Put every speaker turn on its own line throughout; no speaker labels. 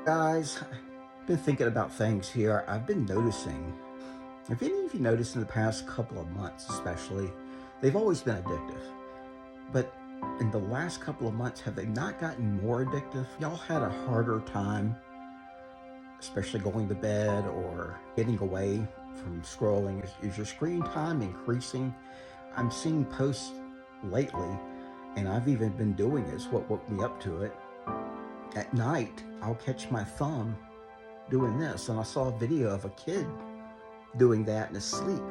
Guys, I've been thinking about things here. I've been noticing, have any of you noticed in the past couple of months especially, they've always been addictive. But in the last couple of months, have they not gotten more addictive? Y'all had a harder time, especially going to bed or getting away from scrolling. Is your screen time increasing? I'm seeing posts lately, and I've even been doing this, what woke me up to it. At night, I'll catch my thumb doing this, and I saw a video of a kid doing that in his sleep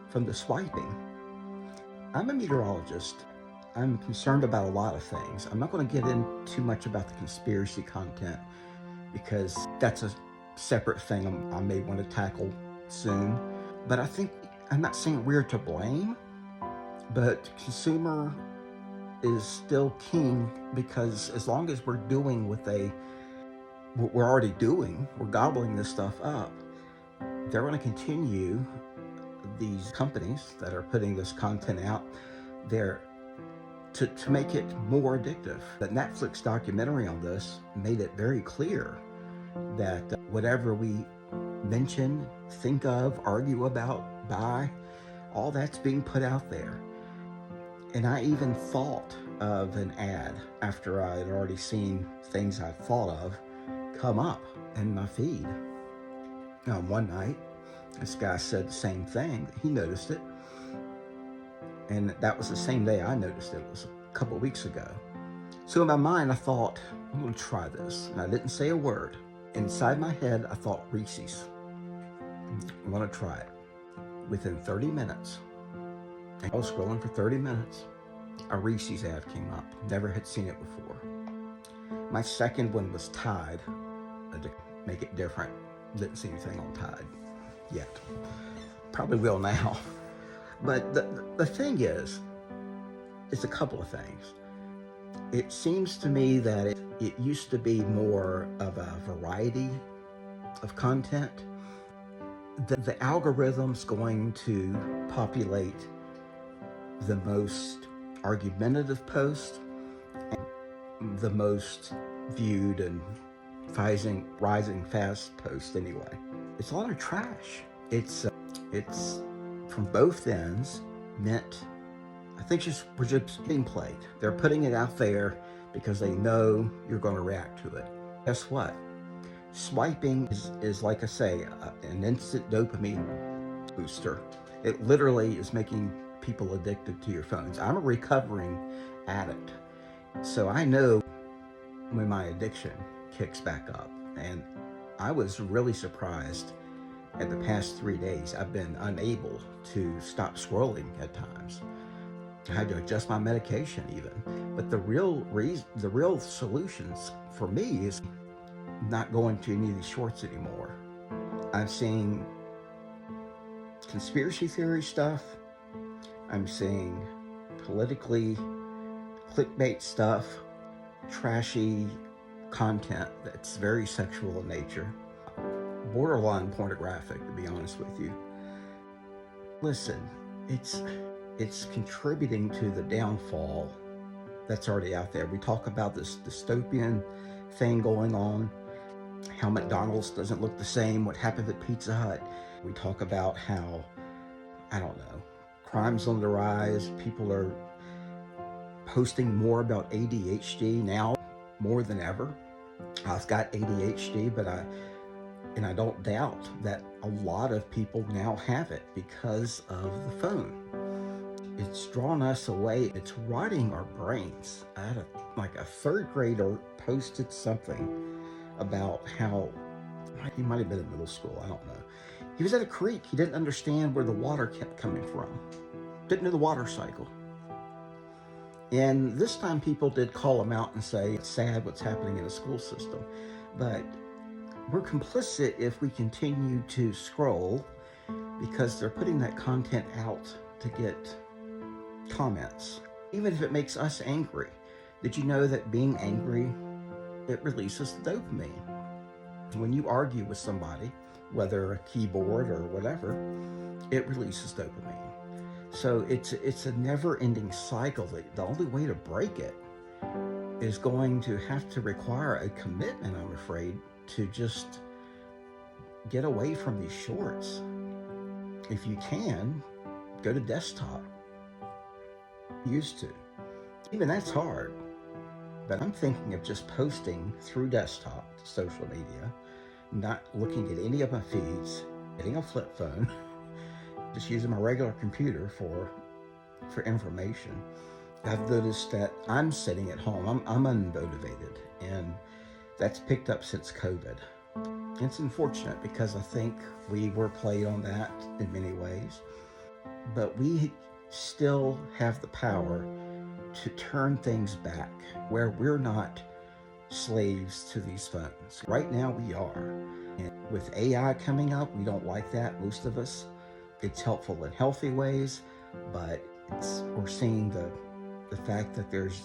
from the swiping. I'm a meteorologist. I'm concerned about a lot of things. I'm not going to get in too much about the conspiracy content because that's a separate thing I may want to tackle soon. But I think, I'm not saying we're to blame, but consumer is still king, because as long as we're doing what we're already doing, we're gobbling this stuff up, they're going to continue, these companies that are putting this content out there, to make it more addictive. The Netflix documentary on this made it very clear that whatever we mention, think of, argue about, buy, all that's being put out there. And I even thought of an ad after I had already seen things I thought of come up in my feed. Now, one night, this guy said the same thing. He noticed it. And that was the same day I noticed it. It was a couple of weeks ago. So in my mind, I thought, I'm going to try this. And I didn't say a word. Inside my head, I thought Reese's. I'm going to try it. Within 30 minutes, I was scrolling for 30 minutes, a Reese's ad came up. Never had seen it before. My second one was Tide. To make it different, didn't see anything on Tide yet. Probably will now. But the thing is, it's a couple of things. It seems to me that it used to be more of a variety of content. The algorithm's going to populate the most argumentative post and the most viewed and rising fast post anyway. It's a lot of trash. It's from both ends meant, I think we're just being played. They're putting it out there because they know you're going to react to it. Guess what? Swiping is like I say, an instant dopamine booster. It literally is making people addicted to your phones. I'm a recovering addict, so I know when my addiction kicks back up. And I was really surprised at the past 3 days. I've been unable to stop scrolling at times. I had to adjust my medication even. But the real solutions for me is not going to any of these shorts anymore. I'm seeing conspiracy theory stuff. I'm seeing politically clickbait stuff, trashy content that's very sexual in nature, borderline pornographic, to be honest with you. Listen, it's contributing to the downfall that's already out there. We talk about this dystopian thing going on, how McDonald's doesn't look the same, what happened at Pizza Hut. We talk about how, I don't know, crime's on the rise. People are posting more about ADHD now, more than ever. I've got ADHD, but I don't doubt that a lot of people now have it because of the phone. It's drawn us away. It's rotting our brains. I had a third grader posted something about how, he might have been in middle school, I don't know. He was at a creek. He didn't understand where the water kept coming from. Didn't know the water cycle. And this time people did call him out and say, it's sad what's happening in the school system. But we're complicit if we continue to scroll, because they're putting that content out to get comments, even if it makes us angry. Did you know that being angry, it releases dopamine? When you argue with somebody, whether a keyboard or whatever, it releases dopamine. So it's a never-ending cycle. The only way to break it is going to have to require a commitment, I'm afraid, to just get away from these shorts. If you can, go to desktop. Used to. Even that's hard. But I'm thinking of just posting through desktop to social media, not looking at any of my feeds, getting a flip phone, just using my regular computer for information. I've noticed that I'm sitting at home, I'm unmotivated, and that's picked up since COVID. It's unfortunate because I think we were played on that in many ways, but we still have the power to turn things back where we're not slaves to these phones. Right now we are. And with AI coming up, we don't like that, most of us. It's helpful in healthy ways, but we're seeing the fact that there's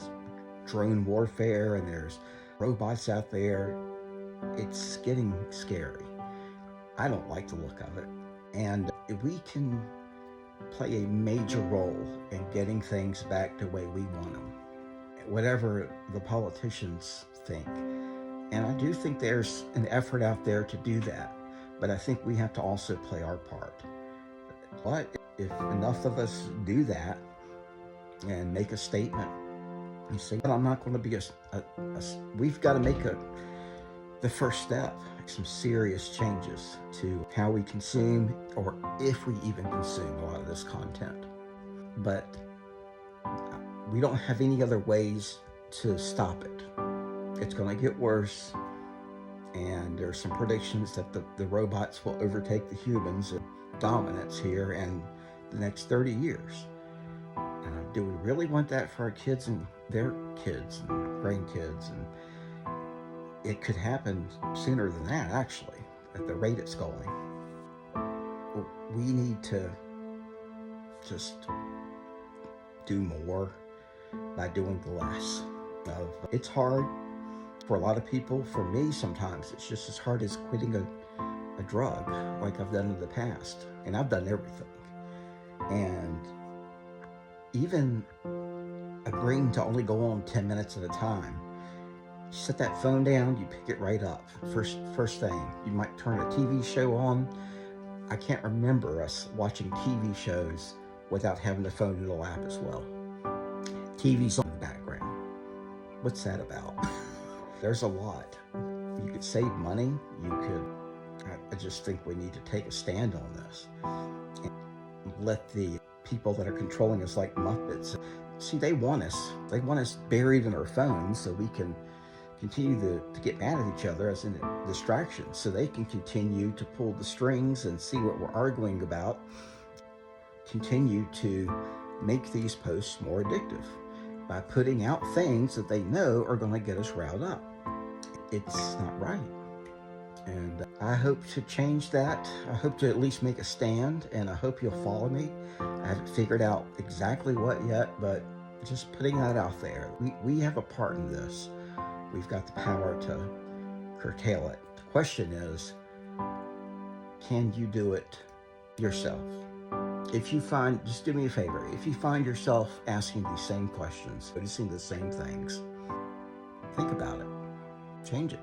drone warfare and there's robots out there. It's getting scary. I don't like the look of it. And if we can play a major role in getting things back the way we want them, whatever the politicians think. And I do think there's an effort out there to do that, but I think we have to also play our part. But if enough of us do that and make a statement and say, well, I'm not going to be we've got to make the first step, some serious changes to how we consume, or if we even consume a lot of this content. But we don't have any other ways to stop it. It's going to get worse, and there's some predictions that the robots will overtake the humans in dominance here in the next 30 years. Do we really want that for our kids and their kids and grandkids? And it could happen sooner than that, actually, at the rate it's going. We need to just do more by doing the less. It's hard for a lot of people. For me, sometimes it's just as hard as quitting a drug like I've done in the past. And I've done everything. And even agreeing to only go on 10 minutes at a time, you set that phone down, you pick it right up. First thing, you might turn a TV show on. I can't remember us watching TV shows without having the phone in the lap as well. TV's on the background. What's that about? There's a lot. You could save money. I just think we need to take a stand on this and let the people that are controlling us like Muppets, see, they want us buried in our phones so we can continue to get mad at each other as a distraction, so they can continue to pull the strings and see what we're arguing about, continue to make these posts more addictive by putting out things that they know are going to get us riled up. It's not right. And I hope to change that. I hope to at least make a stand, and I hope you'll follow me. I haven't figured out exactly what yet, but just putting that out there. We have a part in this. We've got the power to curtail it. The question is, can you do it yourself? If you find, just do me a favor, if you find yourself asking these same questions, noticing the same things, think about it. Change it.